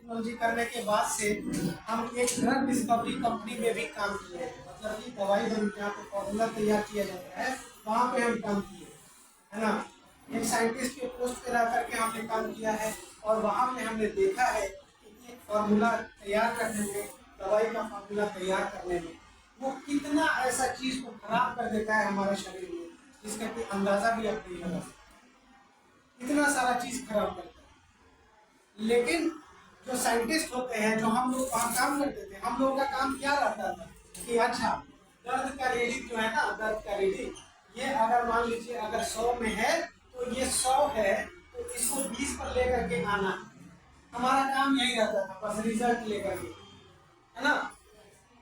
Technology करने के बाद से हम एक ड्रग डिस्कवरी कंपनी में भी काम किए हैं। मतलब कि दवाई बन जहाँ पे फॉर्मूला तैयार किया जाता है वहाँ पे हम काम किए, है ना। एक साइंटिस्ट के पोस्ट पे रह करके हमने काम किया है और वहाँ पे हमने देखा है कि एक फार्मूला तैयार करने में, दवाई का फार्मूला तैयार करने में वो कितना ऐसा चीज को खराब कर देता है हमारे शरीर में, जिसका कि अंदाजा भी आप नहीं लगा सकते। इतना सारा चीज खराब करता है। लेकिन जो साइंटिस्ट होते हैं, जो हम लोग वहाँ काम करते थे, हम लोगों का काम क्या रहता था कि अच्छा दर्द का रीडिंग जो है ना, दर्द का रीडिंग ये अगर मान लीजिए अगर 100 में है तो ये 100 है तो इसको 20 पर लेकर के आना है। हमारा काम यही रहता था, बस रिजल्ट लेकर के, है ना।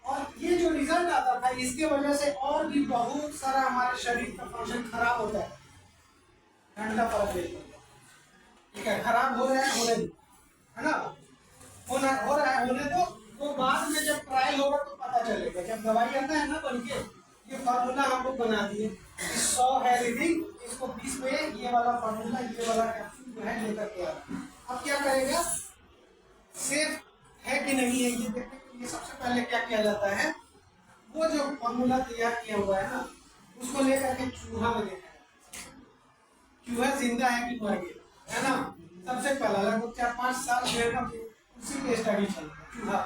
और ये जो रिजल्ट आता था इसके वजह से और भी बहुत सारा हमारे शरीर का फंक्शन खराब होता है। ठंड का फर्क नहीं, ठीक है, खराब हो रहा है होने दो, है ना, हो रहा है होने दो। तो बाद में जब ट्रायल होगा तो पता चलेगा। जब दवाई आता है ना बन के, ये फार्मूला हम लोग बना दिए, 100 है रीडिंग, इसको 20 में ये वाला फार्मूला, ये वाला कैप्सूल जो है लेकर के आ रहा है। अब क्या करेगा, सेफ है कि नहीं है ये देखने के लिए सबसे पहले क्या किया जाता है, वो जो फार्मूला तैयार किया हुआ है ना उसको लेकर के चूहा में देखा है, चूहा जिंदा है कि मर गया, है ना। सबसे पहला लगभग 4-5 साल जो है उसी पे स्टडी चलता है। चूहा,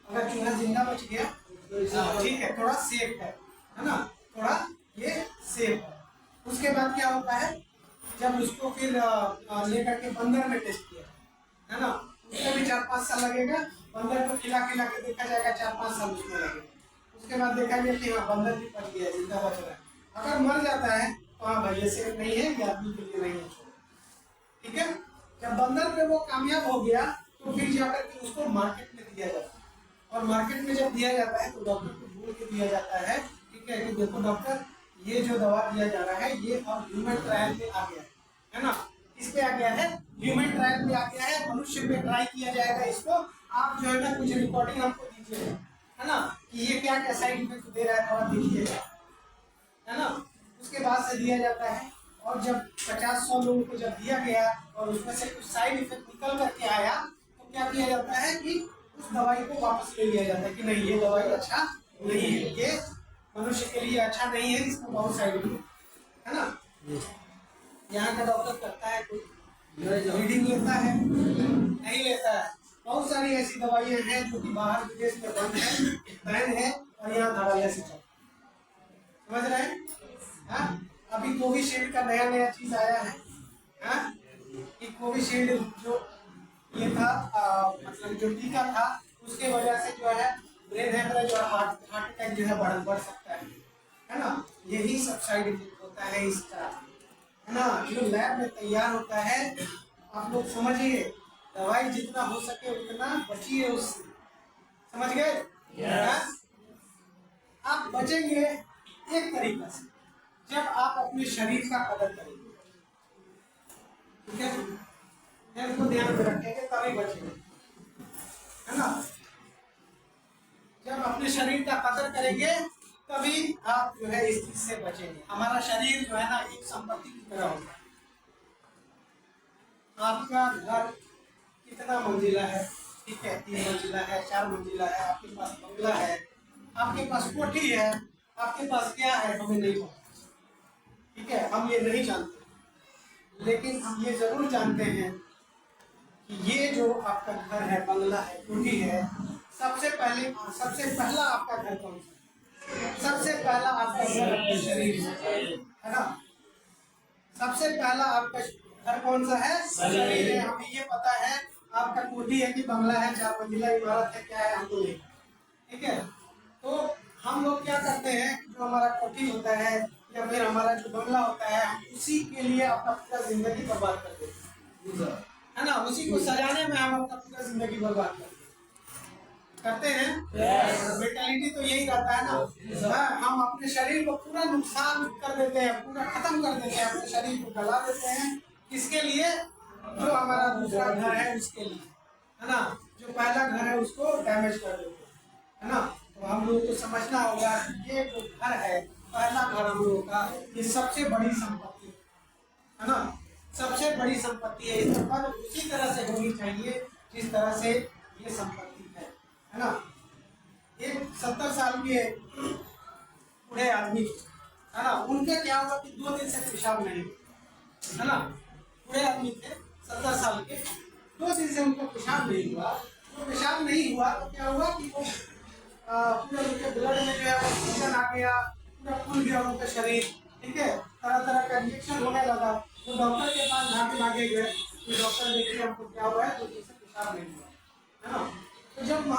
अगर चूहा जिंदा बच गया तो ठीक है, थोड़ा सेफ है ना, थोड़ा ये सेफ है। उसके बाद क्या होता है, जब उसको फिर लेकर के बंदर में टेस्ट किया, है ना, उसमें भी 4-5 साल लगेगा। बंदर को खिला खिला के देखा जाएगा, 4-5 साल उसमें लगेगा। उसके बाद देखा गया कि हाँ बंदर भी बच गया, जिंदा बच रहा है। अगर मर जाता है तो हाँ भाई ये सेफ नहीं है, ये आदमी के लिए नहीं है, ठीक है। जब बंदर पे वो कामयाब हो गया तो फिर जाकर के उसको मार्केट में दिया जाता है, और मार्केट में जब दिया जाता है तो डॉक्टर को बोल के दिया जाता है, ठीक है, कि देखो डॉक्टर ये जो दवा दिया जा रहा है ये अब ह्यूमन ट्रायल में आ गया है ना। इस पे आ गया है, ह्यूमन ट्रायल में आ गया है, मनुष्य पे ट्राई किया जाएगा इसको। आप जो है ना कुछ रिकॉर्डिंग हमको दीजिए, है ना, कि ये क्या क्या साइड इफेक्ट दे रहा है, थोड़ा देखिएगा, है ना। उसके बाद से दिया जाता है, और जब 50-100 लोगों को जब दिया गया और उसमें से कुछ साइड इफेक्ट निकल करके आया तो क्या किया जाता है कि उस दवाई को वापस ले लिया जाता है कि नहीं ये दवाई अच्छा नहीं है, ये मनुष्य के लिए अच्छा नहीं है, इसमें बहुत साइड इफेक्ट, है ना। यहाँ का डॉक्टर करता है, कोई रीडिंग लेता है नहीं लेता है। बहुत सारी ऐसी दवाइयाँ हैं जो कि बाहर विदेश में बंद है, बैन है, और यहाँ दवाइयाँ से चल, समझ रहे हैं। हाँ? अभी कोविशील्ड का नया नया चीज आया है, हाँ? कि कोविशील्ड जो ये था मतलब जो टीका था उसके वजह से जो है ब्रेन हेमरेज और हार्ट अटैक जो है बढ़ सकता है ना। यही सब साइड इफेक्ट होता है इसका, है ना। जो लैब में तैयार होता है, आप लोग समझिए, दवाई जितना हो सके उतना बचिए उससे, समझ गए। yes. आप बचेंगे एक तरीका से जब आप अपने शरीर का कदर करेंगे, ठीक है, हेल्थ को ध्यान में रखेंगे तभी बचेंगे, है ना। जब अपने शरीर का कदर करेंगे तभी आप जो है इस चीज से बचेंगे। हमारा शरीर जो है ना एक संपत्ति की तरह होता है। आपका घर कितना मंजिला है, ठीक है, 3 मंजिला है, 4 मंजिला है, आपके पास बंगला है, आपके पास कोठी है, आपके पास क्या है हमें नहीं पता, ठीक है, हम ये नहीं जानते। लेकिन हम ये जरूर जानते हैं कि ये जो आपका घर है, बंगला है, कोठी है, सबसे पहला आपका घर कौन सा है? सबसे पहला आपका घर अपने शरीर है ना। सबसे पहला आपका घर कौन सा है? शरीर है। हमें ये पता है आपका कोठी है कि बंगला है, 4 मंजिला इमारत है, क्या है हमको नहीं, ठीक है। तो हम लोग क्या करते हैं, जो हमारा कोठी होता है या फिर हमारा जो बंगला होता है, हम उसी के लिए अपना पूरा जिंदगी बर्बाद कर देते हैं, है ना। उसी को सजाने में हम अपना पूरा जिंदगी बर्बाद करते हैं। मेंटालिटी तो यही रहता है ना। हम अपने शरीर को पूरा नुकसान कर देते हैं, पूरा खत्म कर देते हैं, अपने शरीर को गला देते हैं। किसके लिए? जो हमारा दूसरा घर है उसके लिए, है ना। जो पहला घर है उसको डैमेज कर देते हैं, है ना। तो हम लोग को समझना होगा ये जो घर है, पहला घर हम लोगों का, ये सबसे बड़ी संपत्ति है ना, सबसे बड़ी संपत्ति है। इस उसी तरह से होनी चाहिए जिस तरह से ये बूढ़े आदमी है ना, उनका क्या हुआ कि 2 दिन से पेशाब नहीं हुआ, है ना। बूढ़े आदमी थे 70 साल के, 2 दिन से उनका पेशाब नहीं हुआ। तो पेशाब नहीं हुआ तो क्या हुआ कि वो पूरे उनके ब्लड में जो है ऑक्सीजन आ गया, पूरा खुल गया उनका शरीर, ठीक है। तरह तरह का इंजेक्शन होने लगा। तो डॉक्टर के पास भागे गए कि डॉक्टर देखिए हमको क्या हुआ है, तो इससे पेशाब नहीं हुआ, है ना। तो जब